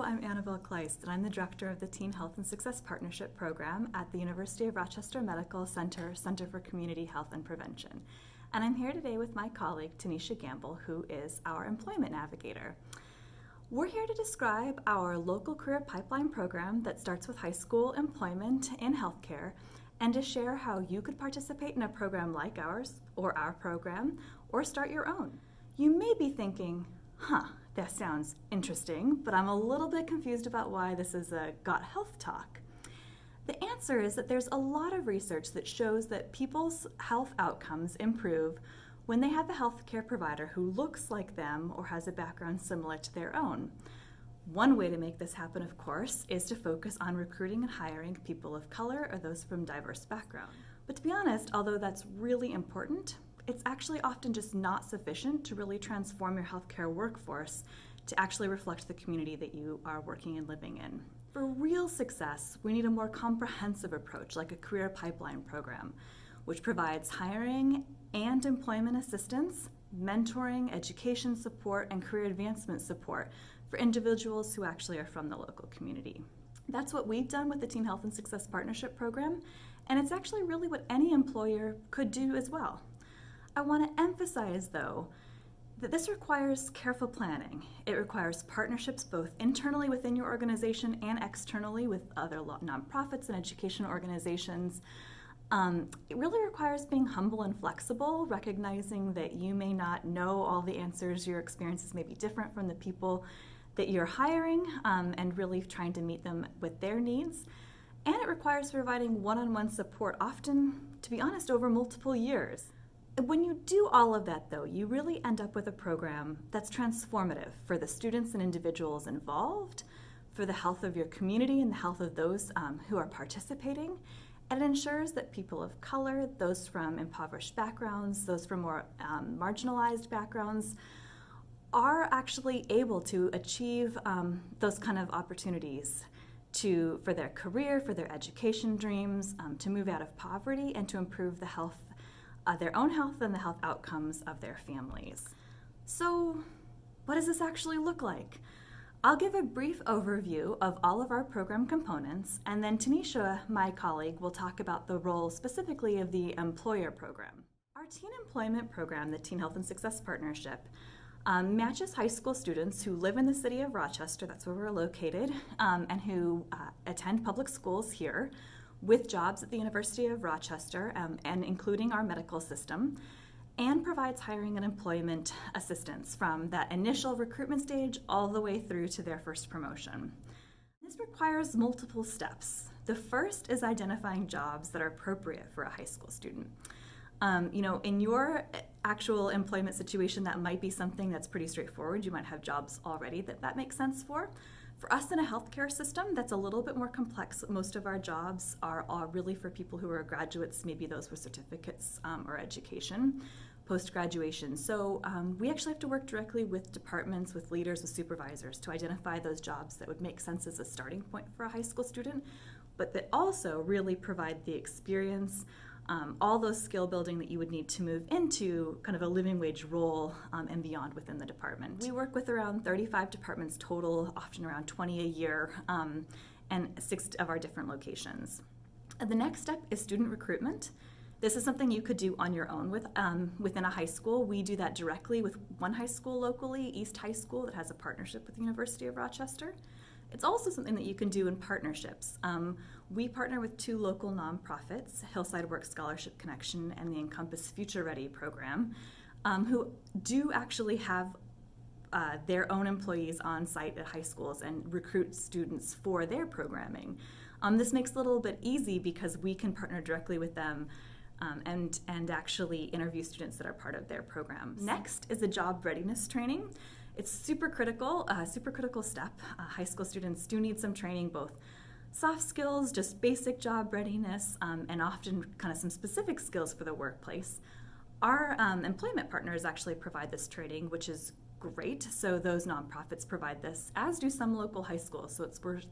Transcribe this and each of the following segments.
I'm Annabelle Kleist, and I'm the director of the Teen Health and Success Partnership Program at the University of Rochester Medical Center Center for Community Health and Prevention. And I'm here today with my colleague, Tanisha Gamble, who is our employment navigator. We're here to describe our local career pipeline program that starts with high school employment in healthcare, and to share how you could participate in a program like ours, or our program, or start your own. You may be thinking, that sounds interesting, but I'm a little bit confused about why this is a Got Health talk. The answer is that there's a lot of research that shows that people's health outcomes improve when they have a healthcare provider who looks like them or has a background similar to their own. One way to make this happen, of course, is to focus on recruiting and hiring people of color or those from diverse backgrounds. But to be honest, although that's really important, it's actually often just not sufficient to really transform your healthcare workforce to actually reflect the community that you are working and living in. For real success, we need a more comprehensive approach, like a career pipeline program, which provides hiring and employment assistance, mentoring, education support, and career advancement support for individuals who actually are from the local community. That's what we've done with the Teen Health and Success Partnership Program, and it's actually really what any employer could do as well. I want to emphasize, though, that this requires careful planning. It requires partnerships both internally within your organization and externally with other nonprofits and educational organizations. It really requires being humble and flexible, recognizing that you may not know all the answers, your experiences may be different from the people that you're hiring, and really trying to meet them with their needs. And it requires providing one-on-one support, often, to be honest, over multiple years. When you do all of that, though, you really end up with a program that's transformative for the students and individuals involved, for the health of your community and the health of those who are participating. And it ensures that people of color, those from impoverished backgrounds, those from more marginalized backgrounds, are actually able to achieve those kind of opportunities for their career, for their education dreams, to move out of poverty and to improve the health, their own health and the health outcomes of their families. So, what does this actually look like? I'll give a brief overview of all of our program components, and then Tanisha, my colleague, will talk about the role specifically of the employer program. Our teen employment program, the Teen Health and Success Partnership, matches high school students who live in the city of Rochester, that's where we're located, and who attend public schools here, with jobs at the University of Rochester, and including our medical system, and provides hiring and employment assistance from that initial recruitment stage all the way through to their first promotion. This requires multiple steps. The first is identifying jobs that are appropriate for a high school student. In your actual employment situation, that might be something that's pretty straightforward. You might have jobs already that makes sense for. For us in a healthcare system, that's a little bit more complex. Most of our jobs are really for people who are graduates, maybe those with certificates or education, post-graduation. So we actually have to work directly with departments, with leaders, with supervisors to identify those jobs that would make sense as a starting point for a high school student, but that also really provide the experience, all those skill building that you would need to move into kind of a living wage role and beyond within the department. We work with around 35 departments total, often around 20 a year, and 6 of our different locations. And the next step is student recruitment. This is something you could do on your own within a high school. We do that directly with one high school locally, East High School, that has a partnership with the University of Rochester. It's also something that you can do in partnerships. We partner with 2 local nonprofits, Hillside Work Scholarship Connection and the Encompass Future Ready program, who do actually have their own employees on site at high schools and recruit students for their programming. This makes it a little bit easy because we can partner directly with them and actually interview students that are part of their programs. Next is a job readiness training. It's super critical step. High school students do need some training, both soft skills, just basic job readiness, and often kind of some specific skills for the workplace. Our employment partners actually provide this training, which is great. So those nonprofits provide this, as do some local high schools. So it's worth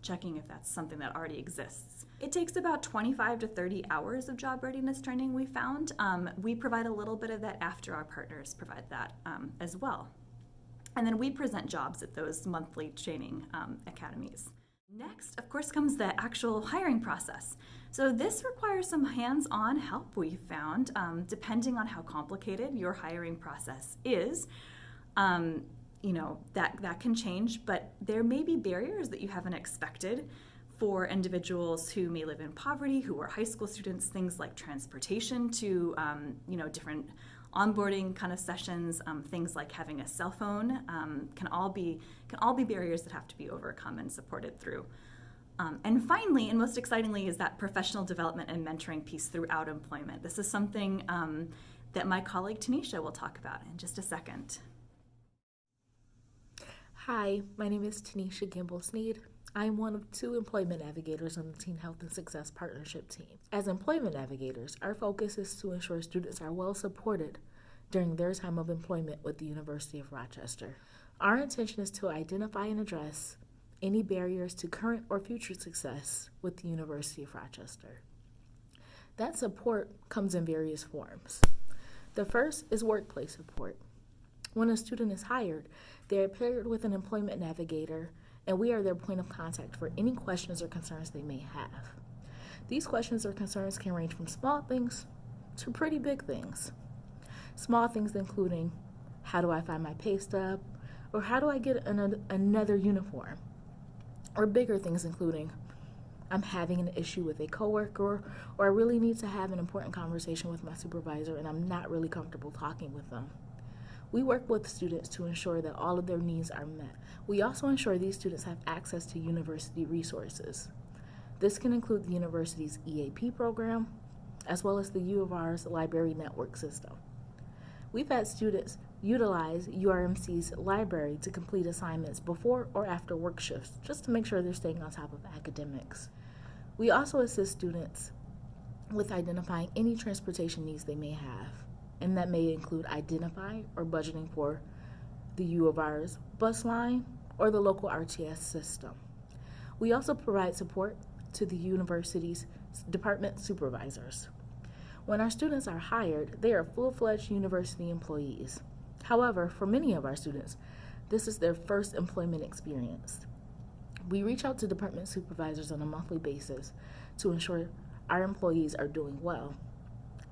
checking if that's something that already exists. It takes about 25 to 30 hours of job readiness training, we found. We provide a little bit of that after our partners provide that as well. And then we present jobs at those monthly training academies. Next, of course, comes the actual hiring process. So this requires some hands-on help, we found, depending on how complicated your hiring process is. That can change, but there may be barriers that you haven't expected for individuals who may live in poverty, who are high school students, things like transportation to, different onboarding kind of sessions, things like having a cell phone can all be barriers that have to be overcome and supported through. And finally, and most excitingly, is that professional development and mentoring piece throughout employment. This is something that my colleague Tanisha will talk about in just a second. Hi, my name is Tanisha Gamble-Snead. I am one of 2 employment navigators on the Teen Health and Success Partnership team. As employment navigators, our focus is to ensure students are well supported during their time of employment with the University of Rochester. Our intention is to identify and address any barriers to current or future success with the University of Rochester. That support comes in various forms. The first is workplace support. When a student is hired, they are paired with an employment navigator, and we are their point of contact for any questions or concerns they may have. These questions or concerns can range from small things to pretty big things. Small things including, how do I find my pay stub? Or how do I get another uniform? Or bigger things including, I'm having an issue with a coworker, or I really need to have an important conversation with my supervisor and I'm not really comfortable talking with them. We work with students to ensure that all of their needs are met. We also ensure these students have access to university resources. This can include the university's EAP program, as well as the U of R's library network system. We've had students utilize URMC's library to complete assignments before or after work shifts, just to make sure they're staying on top of academics. We also assist students with identifying any transportation needs they may have, and that may include identifying or budgeting for the U of R's bus line or the local RTS system. We also provide support to the university's department supervisors. When our students are hired, they are full-fledged university employees. However, for many of our students, this is their first employment experience. We reach out to department supervisors on a monthly basis to ensure our employees are doing well.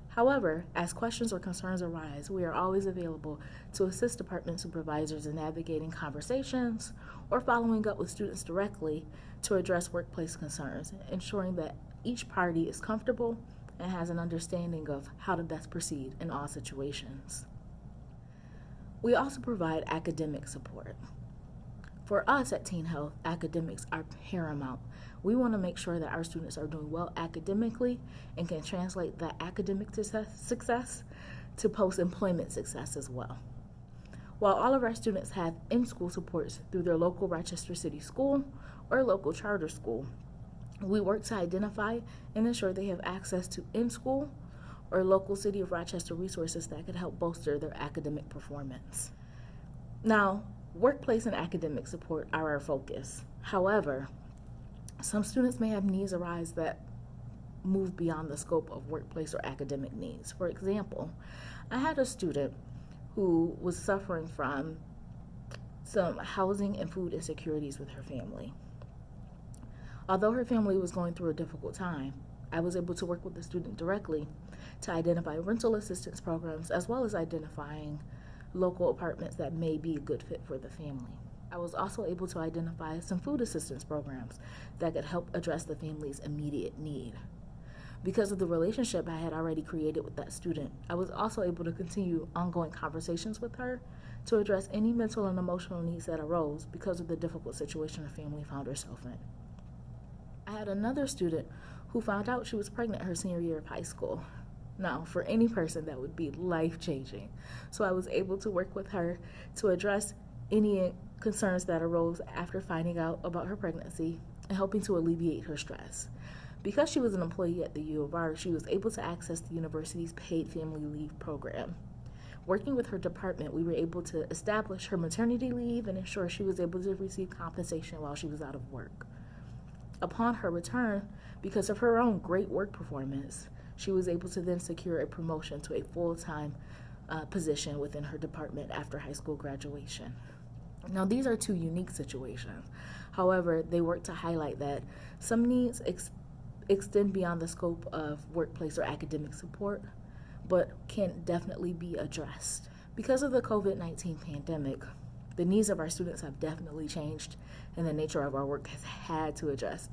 However, as questions or concerns arise, we are always available to assist department supervisors in navigating conversations or following up with students directly to address workplace concerns, ensuring that each party is comfortable and has an understanding of how to best proceed in all situations. We also provide academic support. For us at Teen Health, academics are paramount. We want to make sure that our students are doing well academically and can translate that academic success to post-employment success as well. While all of our students have in-school supports through their local Rochester City School or local charter school, we work to identify and ensure they have access to in-school or local City of Rochester resources that could help bolster their academic performance. Now, workplace and academic support are our focus. However, some students may have needs arise that move beyond the scope of workplace or academic needs. For example, I had a student who was suffering from some housing and food insecurities with her family. Although her family was going through a difficult time, I was able to work with the student directly to identify rental assistance programs as well as identifying local apartments that may be a good fit for the family. I was also able to identify some food assistance programs that could help address the family's immediate need. Because of the relationship I had already created with that student, I was also able to continue ongoing conversations with her to address any mental and emotional needs that arose because of the difficult situation her family found herself in. I had another student who found out she was pregnant her senior year of high school. Now, for any person, that would be life-changing. So I was able to work with her to address any concerns that arose after finding out about her pregnancy and helping to alleviate her stress. Because she was an employee at the U of R, she was able to access the university's paid family leave program. Working with her department, we were able to establish her maternity leave and ensure she was able to receive compensation while she was out of work. Upon her return, because of her own great work performance, she was able to then secure a promotion to a full-time position within her department after high school graduation. Now, these are two unique situations. However, they work to highlight that some needs extend beyond the scope of workplace or academic support, but can definitely be addressed. Because of the COVID-19 pandemic, the needs of our students have definitely changed, and the nature of our work has had to address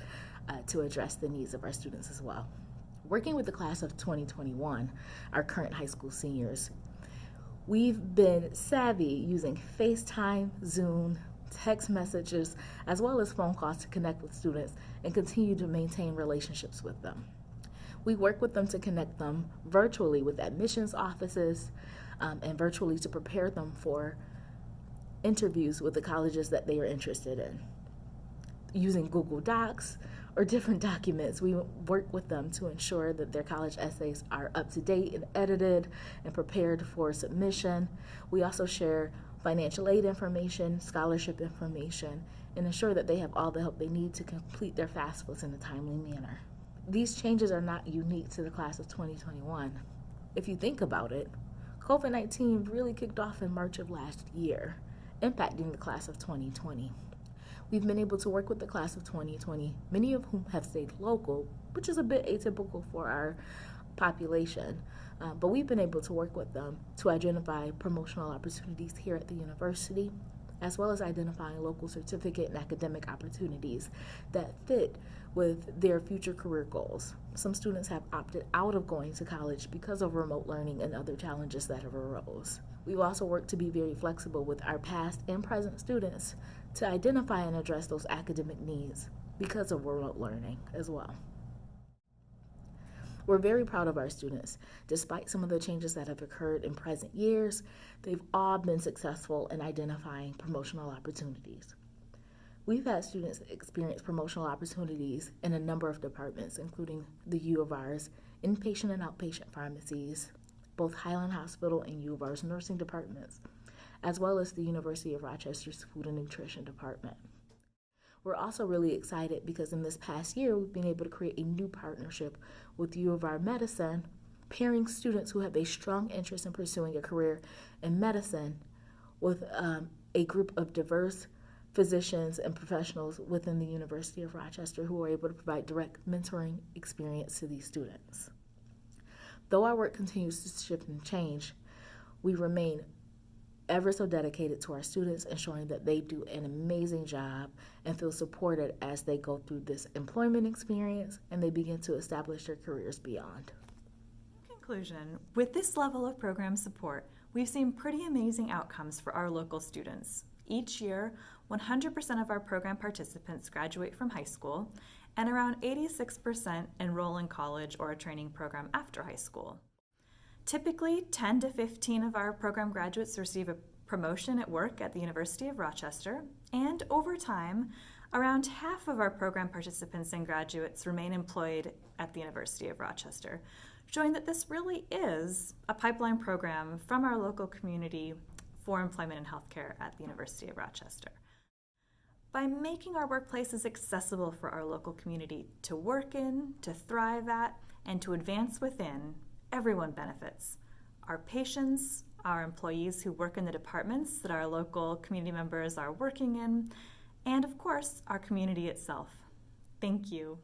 the needs of our students as well. Working with the class of 2021, our current high school seniors, we've been savvy using FaceTime, Zoom, text messages, as well as phone calls to connect with students and continue to maintain relationships with them. We work with them to connect them virtually with admissions offices and virtually to prepare them for interviews with the colleges that they are interested in. Using Google Docs or different documents, we work with them to ensure that their college essays are up to date and edited and prepared for submission. We also share financial aid information, scholarship information, and ensure that they have all the help they need to complete their FAFSAs in a timely manner. These changes are not unique to the class of 2021. If you think about it, COVID-19 really kicked off in March of last year, impacting the class of 2020. We've been able to work with the class of 2020, many of whom have stayed local, which is a bit atypical for our population. But we've been able to work with them to identify promotional opportunities here at the university, as well as identifying local certificate and academic opportunities that fit with their future career goals. Some students have opted out of going to college because of remote learning and other challenges that have arose. We've also worked to be very flexible with our past and present students to identify and address those academic needs because of remote learning as well. We're very proud of our students. Despite some of the changes that have occurred in present years, they've all been successful in identifying promotional opportunities. We've had students experience promotional opportunities in a number of departments, including the U of R's inpatient and outpatient pharmacies, both Highland Hospital and U of R's nursing departments, as well as the University of Rochester's food and nutrition department. We're also really excited because in this past year, we've been able to create a new partnership with U of R Medicine, pairing students who have a strong interest in pursuing a career in medicine with a group of diverse physicians and professionals within the University of Rochester who are able to provide direct mentoring experience to these students. Though our work continues to shift and change, we remain ever so dedicated to our students, ensuring that they do an amazing job and feel supported as they go through this employment experience and they begin to establish their careers beyond. In conclusion, with this level of program support, we've seen pretty amazing outcomes for our local students. Each year, 100% of our program participants graduate from high school, and around 86% enroll in college or a training program after high school. Typically, 10 to 15 of our program graduates receive a promotion at work at the University of Rochester, and over time, around half of our program participants and graduates remain employed at the University of Rochester, showing that this really is a pipeline program from our local community for employment and healthcare at the University of Rochester. By making our workplaces accessible for our local community to work in, to thrive at, and to advance within, everyone benefits. Our patients, our employees who work in the departments that our local community members are working in, and of course, our community itself. Thank you.